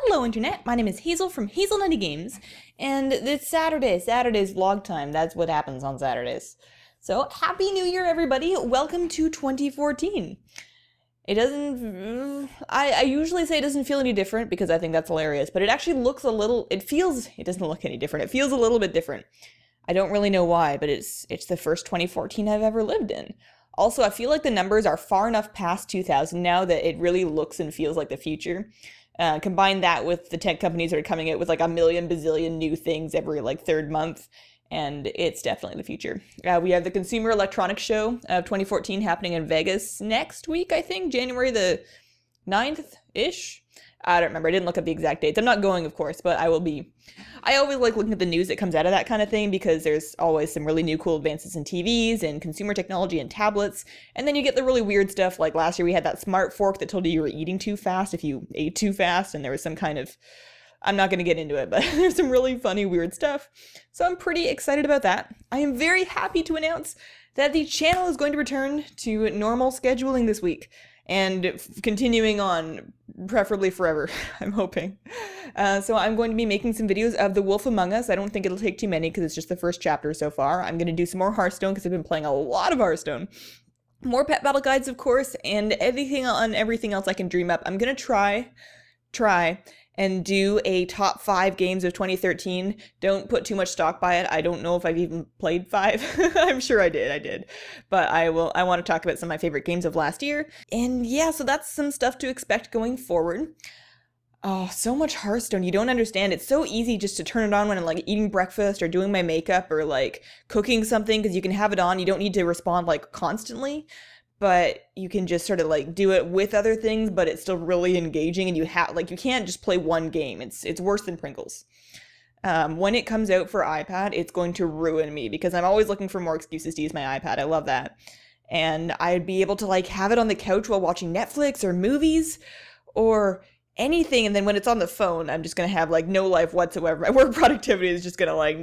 Hello Internet, my name is Hazel from Hazelnuttygames, and it's Saturday. Saturday's vlog time, that's what happens on Saturdays. So, Happy New Year everybody, welcome to 2014. It doesn't, I usually say it doesn't feel any different because I think that's hilarious, but it actually looks a little, it doesn't look any different, it feels a little bit different. I don't really know why, but it's the first 2014 I've ever lived in. Also, I feel like the numbers are far enough past 2000 now that it really looks and feels like the future. Combine that with the tech companies that are coming out with like a million bazillion new things every like third month, and it's definitely the future. We have the Consumer Electronics Show of 2014 happening in Vegas next week, I think, January the 9th-ish. I don't remember. I didn't look up the exact dates. I'm not going, of course, but I will be. I always like looking at the news that comes out of that kind of thing because there's always some really new cool advances in TVs and consumer technology and tablets. And then you get the really weird stuff, like last year we had that smart fork that told you were eating too fast if you ate too fast, and there was some kind of, I'm not going to get into it, but there's some really funny, weird stuff. So I'm pretty excited about that. I am very happy to announce that the channel is going to return to normal scheduling this week. And continuing on, preferably forever, I'm hoping. So I'm going to be making some videos of The Wolf Among Us. I don't think it'll take too many because it's just the first chapter so far. I'm going to do some more Hearthstone because I've been playing a lot of Hearthstone. More pet battle guides, of course, and everything else I can dream up. I'm going to try and do a top 5 games of 2013. Don't put too much stock by it. I don't know if I've even played 5. I'm sure I did. But I want to talk about some of my favorite games of last year. And yeah, so that's some stuff to expect going forward. Oh, so much Hearthstone. You don't understand. It's so easy just to turn it on when I'm like eating breakfast or doing my makeup or like cooking something because you can have it on. You don't need to respond like constantly. But you can just sort of like do it with other things, but it's still really engaging, and you can't just play one game. It's worse than Pringles. When it comes out for iPad, it's going to ruin me because I'm always looking for more excuses to use my iPad. I love that. And I'd be able to like have it on the couch while watching Netflix or movies or anything, and then when it's on the phone, I'm just gonna have like no life whatsoever. My work productivity is just gonna like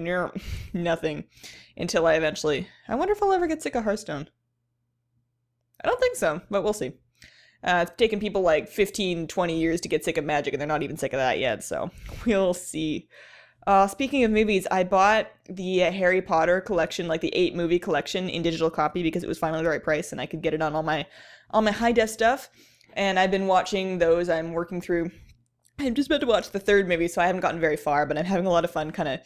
nothing until I wonder if I'll ever get sick of Hearthstone. I don't think so, but we'll see. It's taken people like 15, 20 years to get sick of Magic, and they're not even sick of that yet, so we'll see. Speaking of movies, I bought the Harry Potter collection, like the 8-movie collection in digital copy because it was finally the right price and I could get it on all my high-def stuff. And I've been watching those. I'm working through. I'm just about to watch the 3rd movie, so I haven't gotten very far, but I'm having a lot of fun kind of.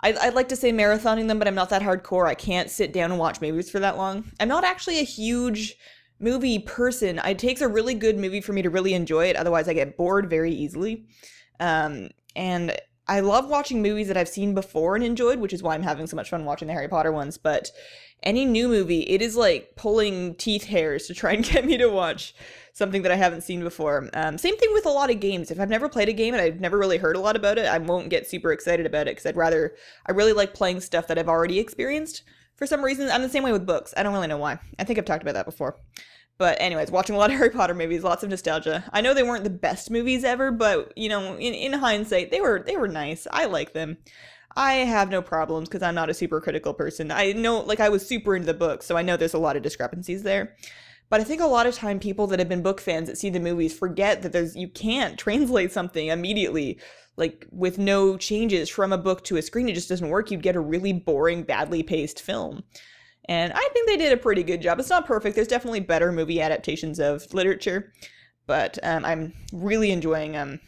I'd like to say marathoning them, but I'm not that hardcore. I can't sit down and watch movies for that long. I'm not actually a huge movie person. It takes a really good movie for me to really enjoy it. Otherwise, I get bored very easily. And I love watching movies that I've seen before and enjoyed, which is why I'm having so much fun watching the Harry Potter ones. But any new movie, it is like pulling teeth hairs to try and get me to watch something that I haven't seen before. Same thing with a lot of games. If I've never played a game and I've never really heard a lot about it, I won't get super excited about it because I really like playing stuff that I've already experienced. For some reason, I'm the same way with books. I don't really know why. I think I've talked about that before. But anyways, watching a lot of Harry Potter movies, lots of nostalgia. I know they weren't the best movies ever, but you know, in hindsight, they were nice. I like them. I have no problems because I'm not a super critical person. I know, like, I was super into the books, so I know there's a lot of discrepancies there. But I think a lot of time people that have been book fans that see the movies forget that you can't translate something immediately, like with no changes from a book to a screen. It just doesn't work. You'd get a really boring, badly paced film. And I think they did a pretty good job. It's not perfect. There's definitely better movie adaptations of literature, but I'm really enjoying,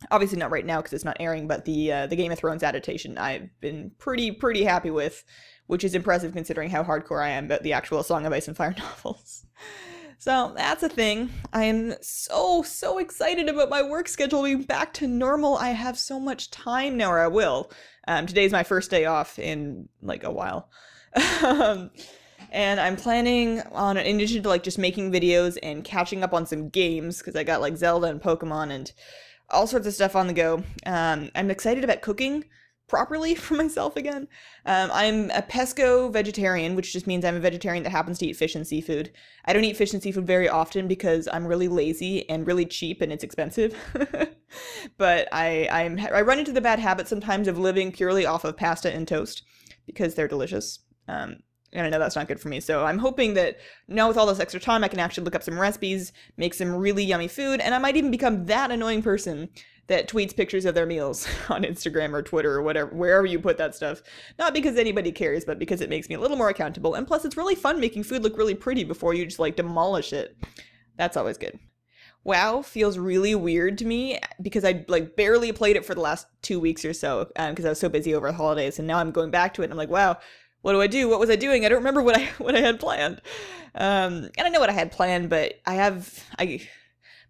obviously not right now because it's not airing, but the Game of Thrones adaptation I've been pretty happy with, which is impressive considering how hardcore I am about the actual Song of Ice and Fire novels. So that's a thing. I am so excited about my work schedule being back to normal. I have so much time now, or I will. Today's my first day off in like a while. And I'm planning on, in addition to like just making videos and catching up on some games, because I got like Zelda and Pokemon and all sorts of stuff on the go. I'm excited about cooking properly for myself again. I'm a pesco vegetarian, which just means I'm a vegetarian that happens to eat fish and seafood. I don't eat fish and seafood very often because I'm really lazy and really cheap and it's expensive. But I run into the bad habit sometimes of living purely off of pasta and toast because they're delicious. And I know that's not good for me. So I'm hoping that now with all this extra time, I can actually look up some recipes, make some really yummy food, and I might even become that annoying person that tweets pictures of their meals on Instagram or Twitter or whatever, wherever you put that stuff. Not because anybody cares, but because it makes me a little more accountable. And plus, it's really fun making food look really pretty before you just like demolish it. That's always good. WoW feels really weird to me because I like barely played it for the last 2 weeks or so because I was so busy over the holidays, and now I'm going back to it and I'm like, wow, what do I do? What was I doing? I don't remember what I had planned. And I know what I had planned, but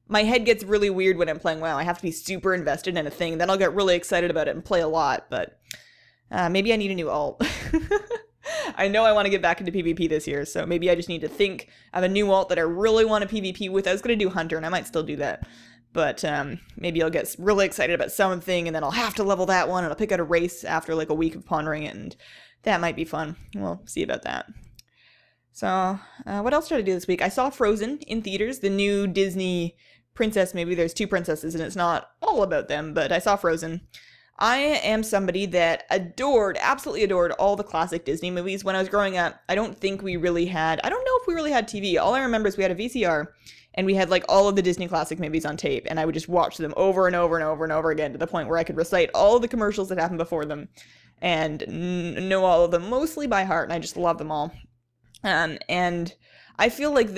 my head gets really weird when I'm playing WoW. I have to be super invested in a thing, then I'll get really excited about it and play a lot, but maybe I need a new alt. I know I want to get back into PvP this year, so maybe I just need to think of a new alt that I really want to PvP with. I was going to do Hunter, and I might still do that. But maybe I'll get really excited about something, and then I'll have to level that one, and I'll pick out a race after like a week of pondering it, and that might be fun. We'll see about that. So, what else did I do this week? I saw Frozen in theaters, the new Disney princess movie. There's 2 princesses, and it's not all about them, but I saw Frozen. I am somebody that absolutely adored all the classic Disney movies. When I was growing up, I don't know if we really had TV. All I remember is we had a VCR, and we had like all of the Disney classic movies on tape, and I would just watch them over and over and over and over again to the point where I could recite all the commercials that happened before them and know all of them mostly by heart, and I just love them all. And I feel like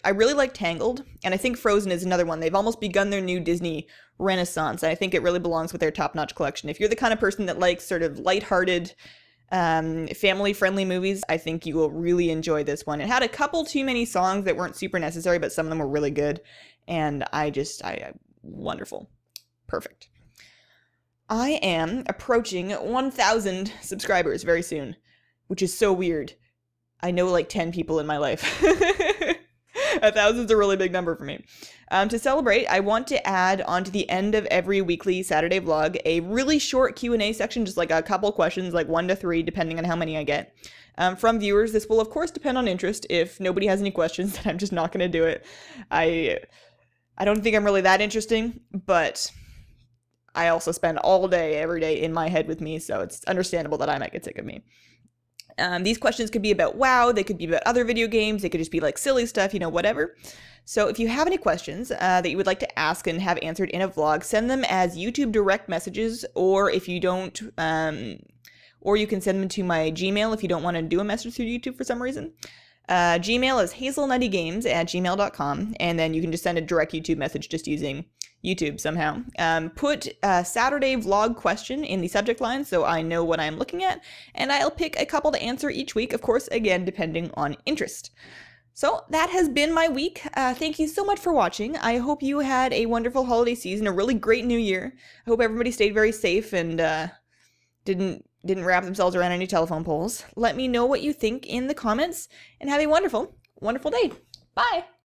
I really like Tangled, and I think Frozen is another one. They've almost begun their new Disney renaissance, and I think it really belongs with their top-notch collection. If you're the kind of person that likes sort of lighthearted, family-friendly movies, I think you will really enjoy this one. It had a couple too many songs that weren't super necessary, but some of them were really good, and wonderful. Perfect. I am approaching 1,000 subscribers very soon, which is so weird. I know like 10 people in my life. 1,000's a really big number for me. To celebrate, I want to add onto the end of every weekly Saturday vlog a really short Q&A section, just like a couple questions, like 1 to 3, depending on how many I get, from viewers. This will, of course, depend on interest. If nobody has any questions, then I'm just not going to do it. I don't think I'm really that interesting, but I also spend all day, every day in my head with me, so it's understandable that I might get sick of me. These questions could be about WoW, they could be about other video games, they could just be like silly stuff, whatever. So if you have any questions that you would like to ask and have answered in a vlog, send them as YouTube direct messages, or if you don't, or you can send them to my Gmail if you don't want to do a message through YouTube for some reason. Gmail is hazelnuttygames@gmail.com, and then you can just send a direct YouTube message just using YouTube somehow. Put a Saturday vlog question in the subject line so I know what I'm looking at, and I'll pick a couple to answer each week, of course, again, depending on interest. So that has been my week. Thank you so much for watching. I hope you had a wonderful holiday season, a really great new year. I hope everybody stayed very safe and didn't wrap themselves around any telephone poles. Let me know what you think in the comments, and have a wonderful, wonderful day. Bye!